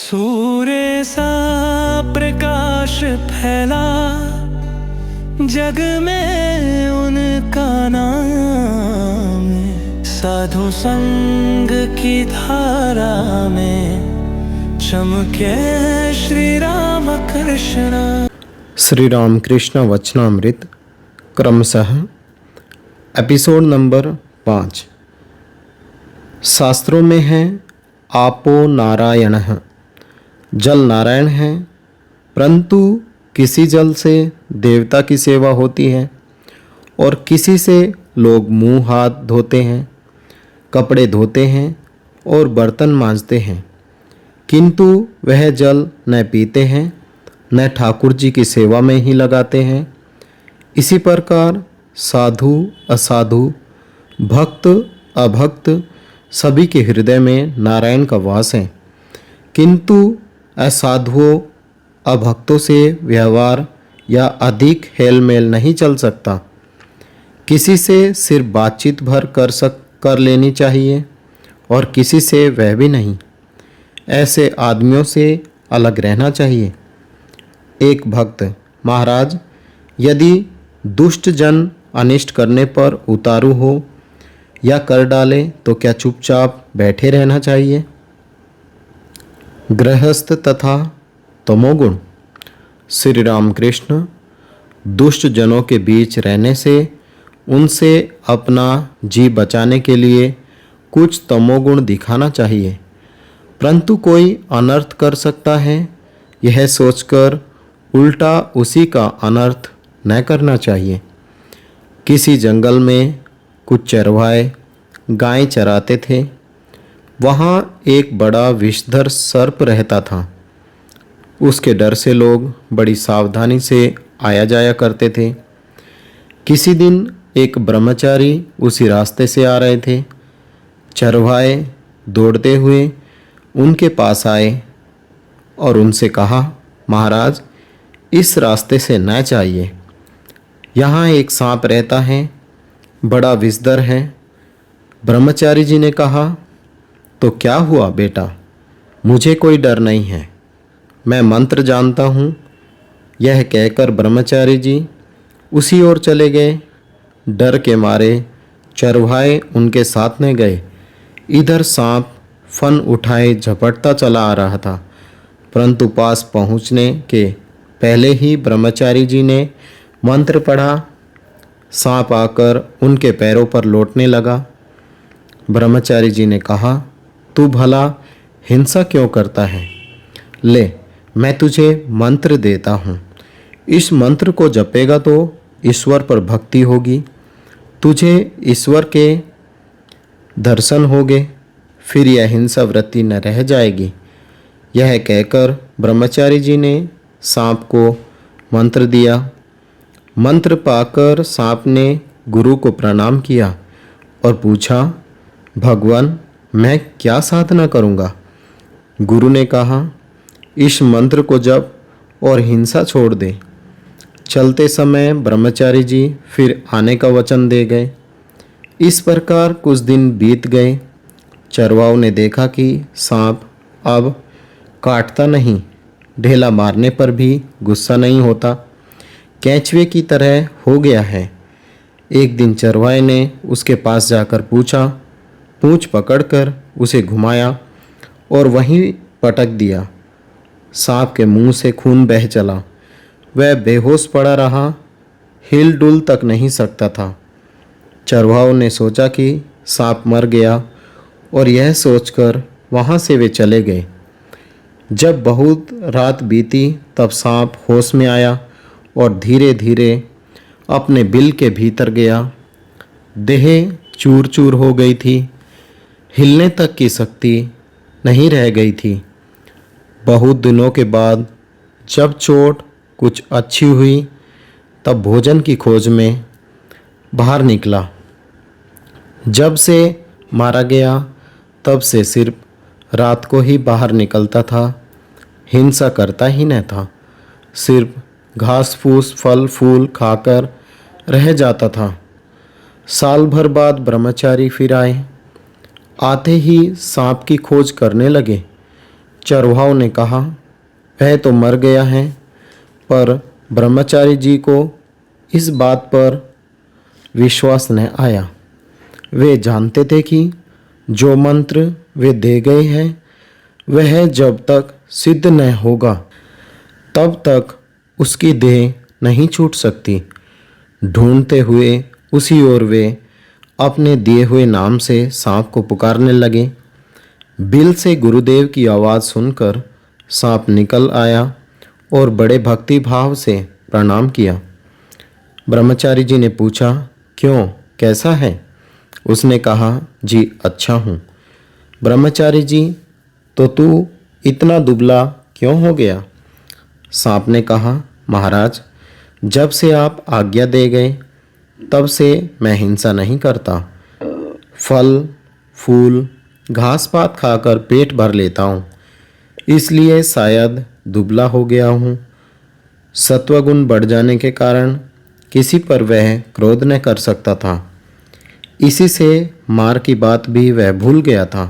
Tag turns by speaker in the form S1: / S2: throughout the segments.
S1: सूर्य सा प्रकाश फैला जग में उनका नाम, साधु संग की धारा में चमके श्री राम कृष्ण।
S2: श्री राम कृष्ण वचनामृत क्रमशः एपिसोड नंबर 5। शास्त्रों में है आपो नारायणः, जल नारायण है, परंतु किसी जल से देवता की सेवा होती है और किसी से लोग मुंह हाथ धोते हैं, कपड़े धोते हैं और बर्तन मांजते हैं, किंतु वह जल न पीते हैं न ठाकुर जी की सेवा में ही लगाते हैं। इसी प्रकार साधु असाधु, भक्त अभक्त सभी के हृदय में नारायण का वास है, किंतु असाधुओं अभक्तों से व्यवहार या अधिक हेल मेल नहीं चल सकता। किसी से सिर्फ बातचीत भर कर लेनी चाहिए और किसी से वह भी नहीं। ऐसे आदमियों से अलग रहना चाहिए। एक भक्त, महाराज, यदि दुष्ट जन अनिष्ट करने पर उतारू हो या कर डाले तो क्या चुपचाप बैठे रहना चाहिए? गृहस्थ तथा तमोगुण। श्री रामकृष्ण, दुष्ट जनों के बीच रहने से उनसे अपना जी बचाने के लिए कुछ तमोगुण दिखाना चाहिए, परंतु कोई अनर्थ कर सकता है यह सोचकर उल्टा उसी का अनर्थ न करना चाहिए। किसी जंगल में कुछ चरवाहे गाय चराते थे। वहाँ एक बड़ा विषधर सर्प रहता था। उसके डर से लोग बड़ी सावधानी से आया जाया करते थे। किसी दिन एक ब्रह्मचारी उसी रास्ते से आ रहे थे। चरवाहे दौड़ते हुए उनके पास आए और उनसे कहा, महाराज, इस रास्ते से न चाहिए, यहाँ एक सांप रहता है, बड़ा विषधर है। ब्रह्मचारी जी ने कहा, तो क्या हुआ बेटा, मुझे कोई डर नहीं है, मैं मंत्र जानता हूँ। यह कहकर ब्रह्मचारी जी उसी ओर चले गए। डर के मारे चरवाहे उनके साथ न गए। इधर सांप फन उठाए झपटता चला आ रहा था, परंतु पास पहुँचने के पहले ही ब्रह्मचारी जी ने मंत्र पढ़ा। सांप आकर उनके पैरों पर लौटने लगा। ब्रह्मचारी जी ने कहा, तू भला हिंसा क्यों करता है? ले, मैं तुझे मंत्र देता हूँ। इस मंत्र को जपेगा तो ईश्वर पर भक्ति होगी, तुझे ईश्वर के दर्शन होंगे, फिर यह हिंसा वृत्ति न रह जाएगी। यह कहकर ब्रह्मचारी जी ने सांप को मंत्र दिया। मंत्र पाकर सांप ने गुरु को प्रणाम किया और पूछा, भगवान, मैं क्या साधना करूँगा? गुरु ने कहा, इस मंत्र को जप और हिंसा छोड़ दे। चलते समय ब्रह्मचारी जी फिर आने का वचन दे गए। इस प्रकार कुछ दिन बीत गए। चरवाओं ने देखा कि सांप अब काटता नहीं, ढेला मारने पर भी गुस्सा नहीं होता, केंचुए की तरह हो गया है। एक दिन चरवाहे ने उसके पास जाकर पूछा, पूंछ पकड़कर उसे घुमाया और वहीं पटक दिया। सांप के मुंह से खून बह चला। वह बेहोश पड़ा रहा, हिल डुल तक नहीं सकता था। चरवाहों ने सोचा कि सांप मर गया और यह सोचकर वहाँ से वे चले गए। जब बहुत रात बीती तब सांप होश में आया और धीरे धीरे अपने बिल के भीतर गया। देह चूर चूर हो गई थी, हिलने तक की शक्ति नहीं रह गई थी। बहुत दिनों के बाद जब चोट कुछ अच्छी हुई तब भोजन की खोज में बाहर निकला। जब से मारा गया तब से सिर्फ रात को ही बाहर निकलता था, हिंसा करता ही न था, सिर्फ घास फूस फल फूल खाकर रह जाता था। साल भर बाद ब्रह्मचारी फिर आए। आते ही सांप की खोज करने लगे। चरवाहों ने कहा, वह तो मर गया है। पर ब्रह्मचारी जी को इस बात पर विश्वास न आया। वे जानते थे कि जो मंत्र वे दे गए हैं वह जब तक सिद्ध न होगा तब तक उसकी देह नहीं छूट सकती। ढूंढते हुए उसी ओर वे अपने दिए हुए नाम से सांप को पुकारने लगे। बिल से गुरुदेव की आवाज़ सुनकर सांप निकल आया और बड़े भक्ति भाव से प्रणाम किया। ब्रह्मचारी जी ने पूछा, क्यों, कैसा है? उसने कहा, जी अच्छा हूँ। ब्रह्मचारी जी, तो तू इतना दुबला क्यों हो गया? सांप ने कहा, महाराज, जब से आप आज्ञा दे गए तब से मैं हिंसा नहीं करता। फल फूल घास पात खाकर पेट भर लेता हूँ, इसलिए शायद दुबला हो गया हूँ। सत्वगुण बढ़ जाने के कारण किसी पर वह क्रोध न कर सकता था। इसी से मार की बात भी वह भूल गया था।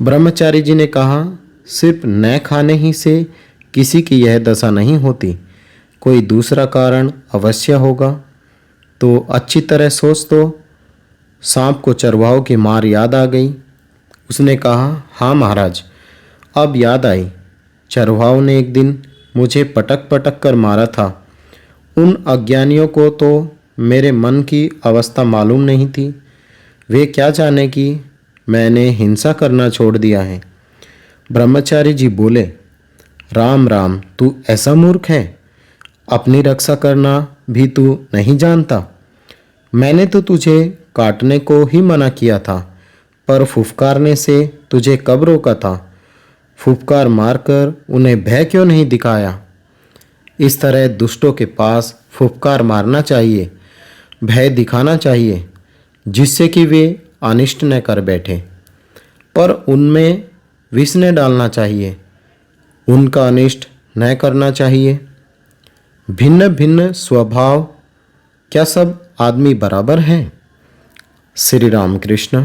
S2: ब्रह्मचारी जी ने कहा, सिर्फ न खाने ही से किसी की यह दशा नहीं होती, कोई दूसरा कारण अवश्य होगा। तो अच्छी तरह सोच तो। सांप को चरवाहों की मार याद आ गई। उसने कहा, हाँ महाराज, अब याद आई। चरवाहों ने एक दिन मुझे पटक पटक कर मारा था। उन अज्ञानियों को तो मेरे मन की अवस्था मालूम नहीं थी। वे क्या जाने कि मैंने हिंसा करना छोड़ दिया है। ब्रह्मचारी जी बोले, राम राम, तू ऐसा मूर्ख है? अपनी रक्षा करना भी तू नहीं जानता। मैंने तो तुझे काटने को ही मना किया था, पर फुफकारने से तुझे कब रोका था? फुफकार मारकर उन्हें भय क्यों नहीं दिखाया? इस तरह दुष्टों के पास फुफकार मारना चाहिए, भय दिखाना चाहिए, जिससे कि वे अनिष्ट न कर बैठे। पर उनमें विष न डालना चाहिए, उनका अनिष्ट न करना चाहिए। भिन्न भिन्न स्वभाव, क्या सब आदमी बराबर हैं? श्री रामकृष्ण।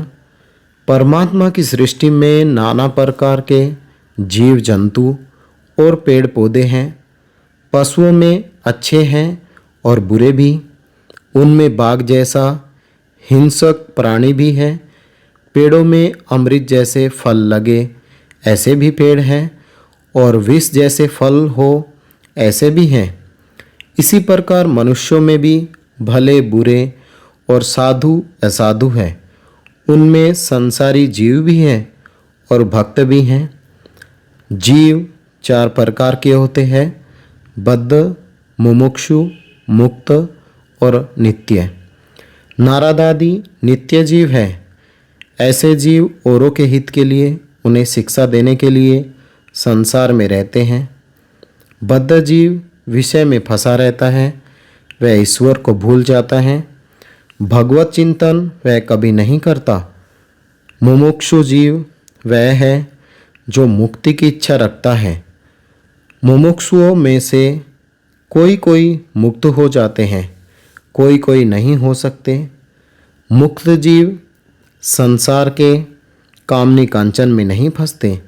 S2: परमात्मा की सृष्टि में नाना प्रकार के जीव जंतु और पेड़ पौधे हैं। पशुओं में अच्छे हैं और बुरे भी। उनमें बाघ जैसा हिंसक प्राणी भी है। पेड़ों में अमृत जैसे फल लगे ऐसे भी पेड़ हैं, और विष जैसे फल हो ऐसे भी हैं। इसी प्रकार मनुष्यों में भी भले बुरे और साधु असाधु हैं। उनमें संसारी जीव भी हैं और भक्त भी हैं। जीव 4 प्रकार के होते हैं, बद्ध, मुमुक्षु, मुक्त और नित्य। नारद आदि नित्य जीव हैं। ऐसे जीव औरों के हित के लिए, उन्हें शिक्षा देने के लिए संसार में रहते हैं। बद्ध जीव विषय में फंसा रहता है, वह ईश्वर को भूल जाता है। भगवत चिंतन वह कभी नहीं करता। मुमुक्षु जीव वह है जो मुक्ति की इच्छा रखता है। मुमुक्षुओं में से कोई कोई मुक्त हो जाते हैं, कोई कोई नहीं हो सकते। मुक्त जीव संसार के कामनी कांचन में नहीं फंसते।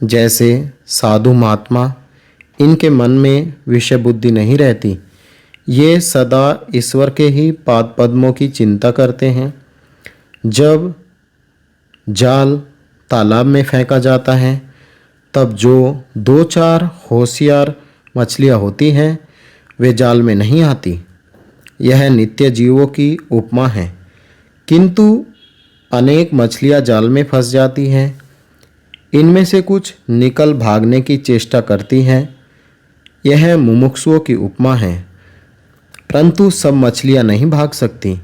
S2: जैसे साधु महात्मा, इनके मन में विषय बुद्धि नहीं रहती। ये सदा ईश्वर के ही पाद पद्मों की चिंता करते हैं। जब जाल तालाब में फेंका जाता है तब जो 2-4 होशियार मछलियाँ होती हैं वे जाल में नहीं आती। यह नित्य जीवों की उपमा है। किंतु अनेक मछलियाँ जाल में फंस जाती हैं। इनमें से कुछ निकल भागने की चेष्टा करती हैं। यह मुमुक्षुओं की उपमा है। परंतु सब मछलियाँ नहीं भाग सकती।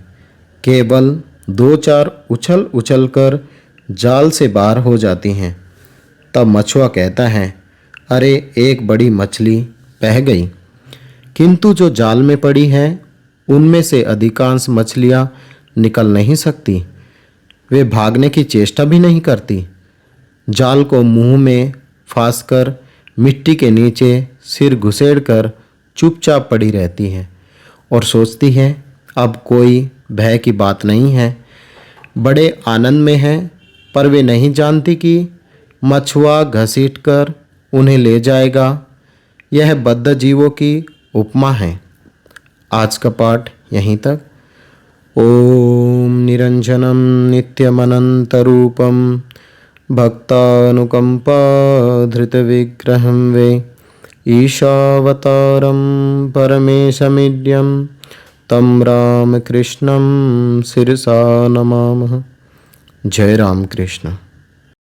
S2: केवल 2-4 उछल उछल कर जाल से बाहर हो जाती हैं। तब मछुआ कहता है, अरे एक बड़ी मछली बह गई। किंतु जो जाल में पड़ी हैं उनमें से अधिकांश मछलियाँ निकल नहीं सकती। वे भागने की चेष्टा भी नहीं करती। जाल को मुंह में फांसकर मिट्टी के नीचे सिर घुसेड़कर चुपचाप पड़ी रहती है और सोचती है अब कोई भय की बात नहीं है। बड़े आनंद में है, पर वे नहीं जानती कि मछुआ घसीटकर उन्हें ले जाएगा। यह बद्ध जीवों की उपमा है। आज का पाठ यहीं तक। ओम निरंजनम नित्यमनंतरूपम भक्तानुकंपा धृतविग्रहं वे ईशावतारं परमेशमीड्यं तं रामकृष्णं शिरसा नमामः। जय राम कृष्ण।